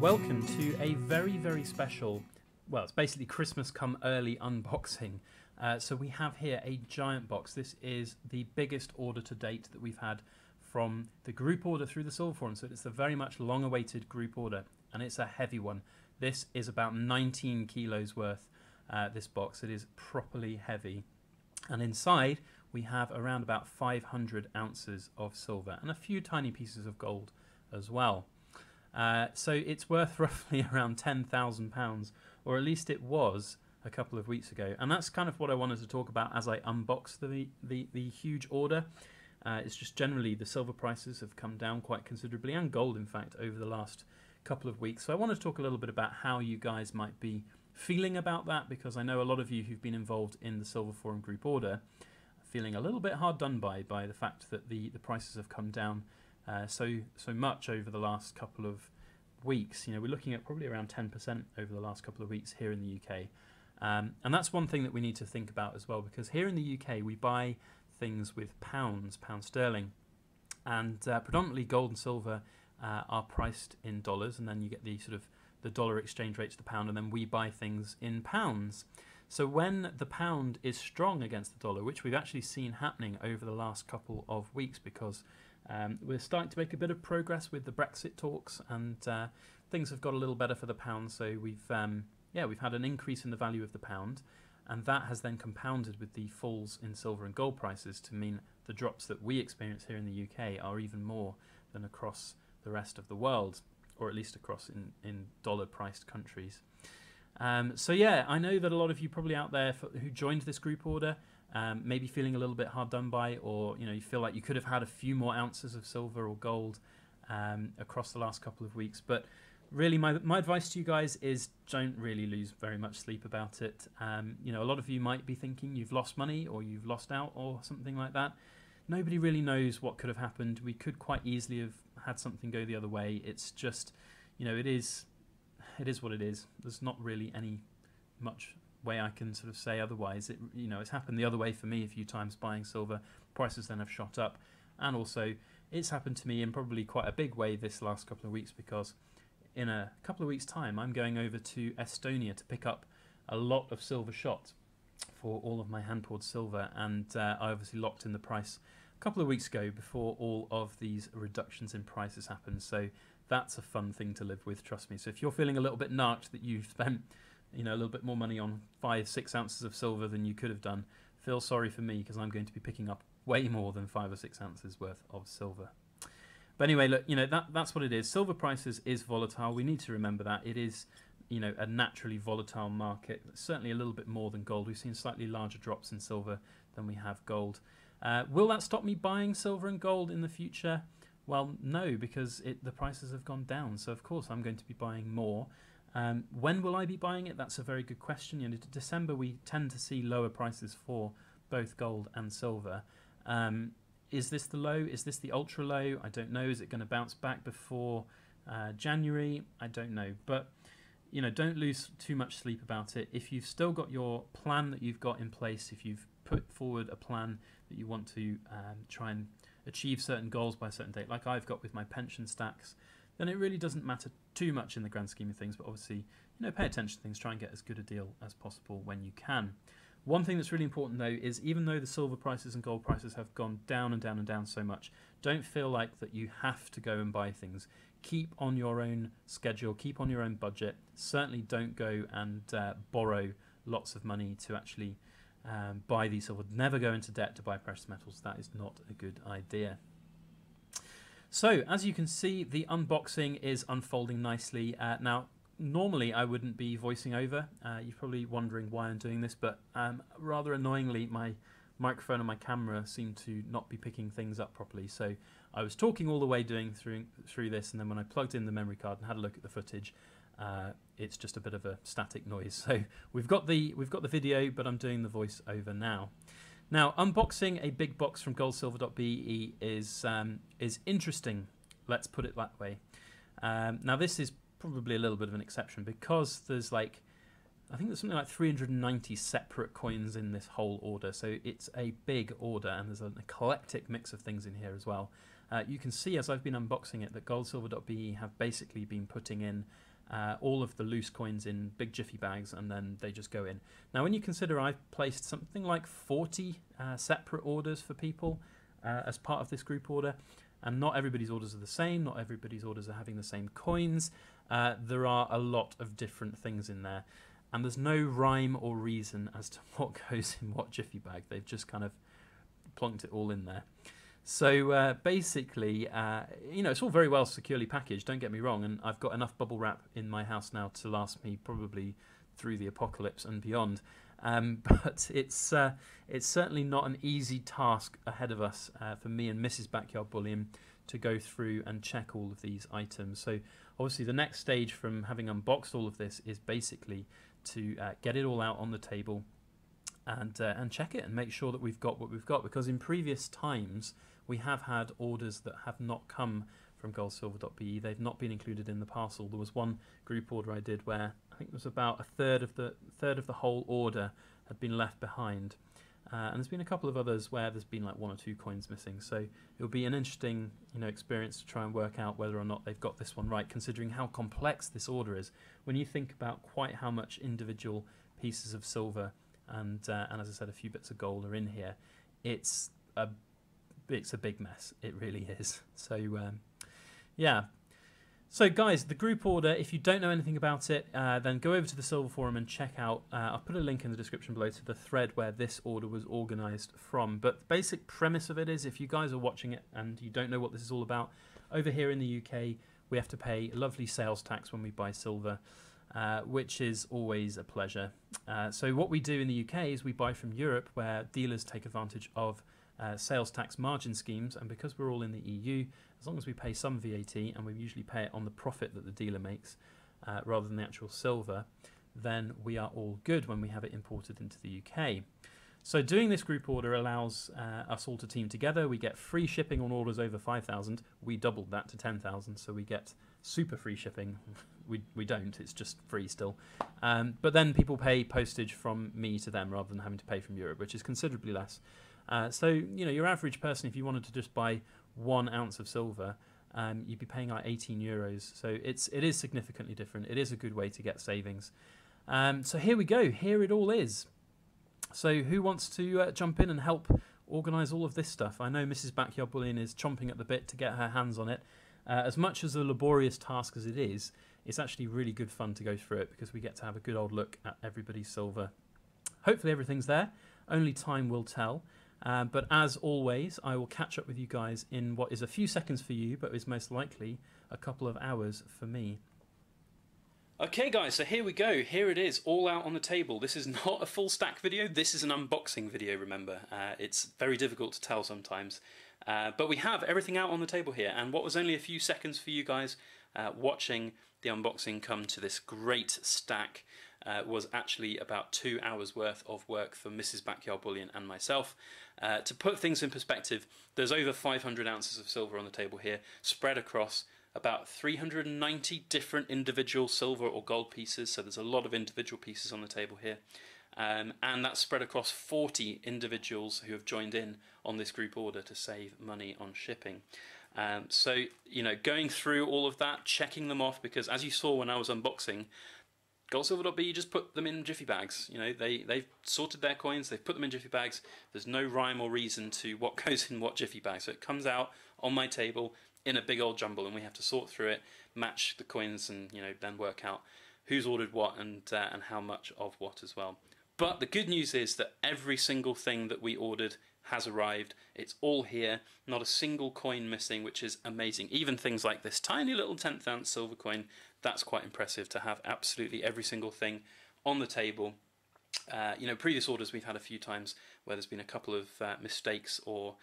welcome to a very, very special, well, it's basically Christmas come early unboxing. So we have here a giant box. This is the biggest order to date that we've had from the group order through the Silver Forum. So it's the very much long-awaited group order, and it's a heavy one. This is about 19 kilos worth, this box. It is properly heavy. And inside, we have around about 500 ounces of silver and a few tiny pieces of gold as well. So it's worth roughly around £10,000, or at least it was a couple of weeks ago. And that's kind of what I wanted to talk about as I unbox the huge order. It's just generally the silver prices have come down quite considerably, and gold in fact, over the last couple of weeks. So I want to talk a little bit about how you guys might be feeling about that, because I know a lot of you who've been involved in the Silver Forum group order are feeling a little bit hard done by the fact that the prices have come down so much over the last couple of weeks. You know, we're looking at probably around 10% over the last couple of weeks here in the UK. And that's one thing that we need to think about as well, because here in the UK we buy things with pound sterling, and predominantly gold and silver are priced in dollars, and then you get the sort of the dollar exchange rate to the pound, and then we buy things in pounds. So when the pound is strong against the dollar, which we've actually seen happening over the last couple of weeks, because we're starting to make a bit of progress with the Brexit talks, and things have got a little better for the pound. So we've had an increase in the value of the pound, and that has then compounded with the falls in silver and gold prices to mean the drops that we experience here in the UK are even more than across the rest of the world, or at least across in dollar-priced countries. So yeah, I know that a lot of you probably out there who joined this group order maybe feeling a little bit hard done by, or you feel like you could have had a few more ounces of silver or gold across the last couple of weeks. But really, my advice to you guys is don't really lose very much sleep about it. A lot of you might be thinking you've lost money or you've lost out or something like that. Nobody really knows what could have happened. We could quite easily have had something go the other way. It's just, it is what it is. There's not really any much way I can sort of say otherwise. It's happened the other way for me a few times buying silver. Prices then have shot up, and also it's happened to me in probably quite a big way this last couple of weeks, because in a couple of weeks' time I'm going over to Estonia to pick up a lot of silver shot for all of my hand-poured silver, and I obviously locked in the price a couple of weeks ago before all of these reductions in prices happened. So that's a fun thing to live with, trust me. So if you're feeling a little bit narked that you've spent a little bit more money on 5-6 ounces of silver than you could have done, feel sorry for me, because I'm going to be picking up way more than 5 or 6 ounces worth of silver. But anyway, look, that's what it is. Silver prices is volatile. We need to remember that. It is, a naturally volatile market, certainly a little bit more than gold. We've seen slightly larger drops in silver than we have gold. Will that stop me buying silver and gold in the future? Well, no, because the prices have gone down. So, of course, I'm going to be buying more. When will I be buying it? That's a very good question. In December, we tend to see lower prices for both gold and silver. Is this the low? Is this the ultra low? I don't know. Is it going to bounce back before January? I don't know. But, don't lose too much sleep about it. If you've still got your plan that you've got in place, if you've put forward a plan that you want to try and achieve certain goals by a certain date, like I've got with my pension stacks, then it really doesn't matter too much in the grand scheme of things. But obviously, pay attention to things, try and get as good a deal as possible when you can. One thing that's really important, though, is even though the silver prices and gold prices have gone down and down and down so much, don't feel like that you have to go and buy things. Keep on your own schedule, keep on your own budget. Certainly don't go and borrow lots of money to actually buy these silver. Never go into debt to buy precious metals. That is not a good idea. So, as you can see, the unboxing is unfolding nicely. Now, normally I wouldn't be voicing over. You're probably wondering why I'm doing this, but rather annoyingly, my microphone and my camera seem to not be picking things up properly. So I was talking all the way doing through this, and then when I plugged in the memory card and had a look at the footage, it's just a bit of a static noise. So we've got the video, but I'm doing the voice over now. Now, unboxing a big box from goldsilver.be is interesting. Let's put it that way. Now, this is probably a little bit of an exception, because there's I think there's something like 390 separate coins in this whole order. So it's a big order, and there's an eclectic mix of things in here as well. You can see as I've been unboxing it that goldsilver.be have basically been putting in all of the loose coins in big jiffy bags, and then they just go in. Now, when you consider I've placed something like 40 separate orders for people as part of this group order, and not everybody's orders are the same, not everybody's orders are having the same coins, there are a lot of different things in there, and there's no rhyme or reason as to what goes in what jiffy bag. They've just kind of plonked it all in there. So basically, it's all very well securely packaged, don't get me wrong, and I've got enough bubble wrap in my house now to last me probably through the apocalypse and beyond. But it's certainly not an easy task ahead of us for me and Mrs. Backyard Bullion to go through and check all of these items. So obviously the next stage from having unboxed all of this is basically to get it all out on the table and check it and make sure that we've got what we've got, because in previous times we have had orders that have not come from goldsilver.be. They've not been included in the parcel. There was one group order I did where I think it was about a third of the whole order had been left behind, and there's been a couple of others where there's been like 1 or 2 coins missing. So it'll be an interesting experience to try and work out whether or not they've got this one right, considering how complex this order is. When you think about quite how much individual pieces of silver and as I said, a few bits of gold are in here, it's a big mess. It really is. So yeah. So guys, the group order, if you don't know anything about it, then go over to the Silver Forum and check out, I'll put a link in the description below to the thread where this order was organised from. But the basic premise of it is, if you guys are watching it and you don't know what this is all about, over here in the UK we have to pay lovely sales tax when we buy silver, which is always a pleasure. So what we do in the UK is we buy from Europe, where dealers take advantage of sales tax margin schemes, and because we're all in the EU, as long as we pay some VAT, and we usually pay it on the profit that the dealer makes rather than the actual silver, then we are all good when we have it imported into the UK. So doing this group order allows us all to team together. We get free shipping on orders over 5,000. We doubled that to 10,000, so we get super free shipping. We don't, it's just free still. But then people pay postage from me to them rather than having to pay from Europe, which is considerably less. So your average person, if you wanted to just buy 1 ounce of silver, you'd be paying like 18 euros. So it is significantly different. It is a good way to get savings. So here we go. Here it all is. So who wants to jump in and help organise all of this stuff? I know Mrs. Backyard Bullion is chomping at the bit to get her hands on it. As much as a laborious task as it is, it's actually really good fun to go through it, because we get to have a good old look at everybody's silver. Hopefully everything's there. Only time will tell. But as always, I will catch up with you guys in what is a few seconds for you, but is most likely a couple of hours for me. Okay guys, so here we go. Here it is, all out on the table. This is not a full stack video, this is an unboxing video, remember. It's very difficult to tell sometimes. But we have everything out on the table here, and what was only a few seconds for you guys watching the unboxing come to this great stack was actually about 2 hours worth of work for Mrs. Backyard Bullion and myself. To put things in perspective, there's over 500 ounces of silver on the table here, spread across about 390 different individual silver or gold pieces, so there's a lot of individual pieces on the table here. And that's spread across 40 individuals who have joined in on this group order to save money on shipping. So, going through all of that, checking them off, because as you saw when I was unboxing, goldsilver.be just put them in jiffy bags. They've sorted their coins, they've put them in jiffy bags. There's no rhyme or reason to what goes in what jiffy bag. So it comes out on my table in a big old jumble, and we have to sort through it, match the coins, and then work out who's ordered what and how much of what as well. But the good news is that every single thing that we ordered has arrived. It's all here, not a single coin missing, which is amazing. Even things like this tiny little 10th ounce silver coin, that's quite impressive to have absolutely every single thing on the table. Previous orders we've had a few times where there's been a couple of mistakes or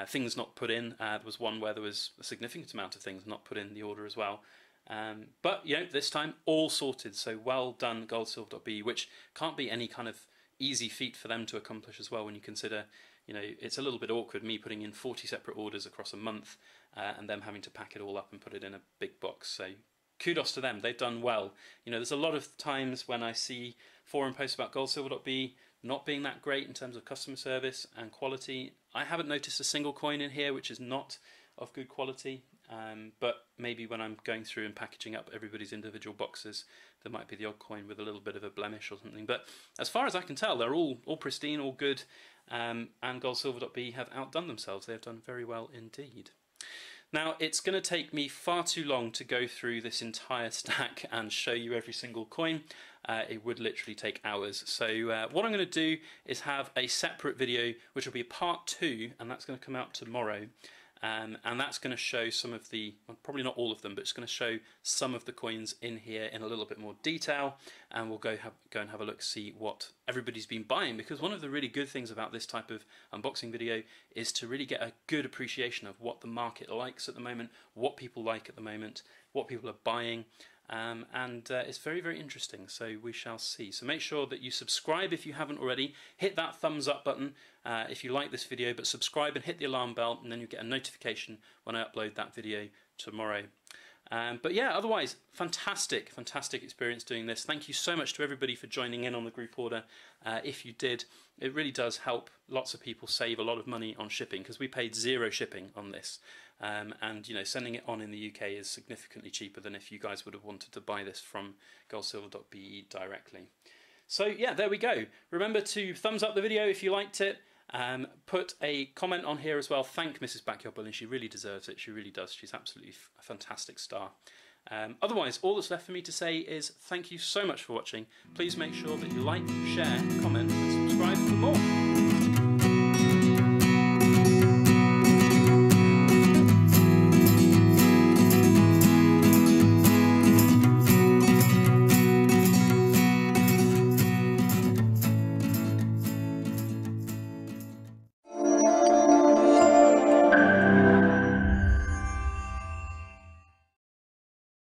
things not put in. There was one where there was a significant amount of things not put in the order as well. But this time all sorted, so well done goldsilver.be, which can't be any kind of easy feat for them to accomplish as well, when you consider it's a little bit awkward me putting in 40 separate orders across a month and them having to pack it all up and put it in a big box. So kudos to them, they've done well. There's a lot of times when I see forum posts about goldsilver.be not being that great in terms of customer service and quality. I haven't noticed a single coin in here which is not of good quality, but maybe when I'm going through and packaging up everybody's individual boxes, there might be the odd coin with a little bit of a blemish or something. But as far as I can tell, they're all pristine, all good, and goldsilver.be have outdone themselves. They have done very well indeed. Now, it's going to take me far too long to go through this entire stack and show you every single coin. It would literally take hours. So what I'm going to do is have a separate video, which will be part 2, and that's going to come out tomorrow. And that's going to show some of the, well, probably not all of them, but it's going to show some of the coins in here in a little bit more detail, and we'll go and have a look, see what everybody's been buying, because one of the really good things about this type of unboxing video is to really get a good appreciation of what the market likes at the moment, what people like at the moment, what people are buying. And it's very, very interesting, so we shall see. So make sure that you subscribe if you haven't already. Hit that thumbs up button if you like this video, but subscribe and hit the alarm bell, and then you get a notification when I upload that video tomorrow. But yeah, otherwise, fantastic experience doing this. Thank you so much to everybody for joining in on the group order. If you did, it really does help lots of people save a lot of money on shipping, because we paid 0 shipping on this. And you know, sending it on in the UK is significantly cheaper than if you guys would have wanted to buy this from goldsilver.be directly. So yeah, there we go. Remember to thumbs up the video if you liked it. Put a comment on here as well. Thank Mrs. Backyard Bullion. She really deserves it. She really does. She's absolutely a fantastic star. Otherwise, all that's left for me to say is thank you so much for watching. Please make sure that you like, share, comment and subscribe for more.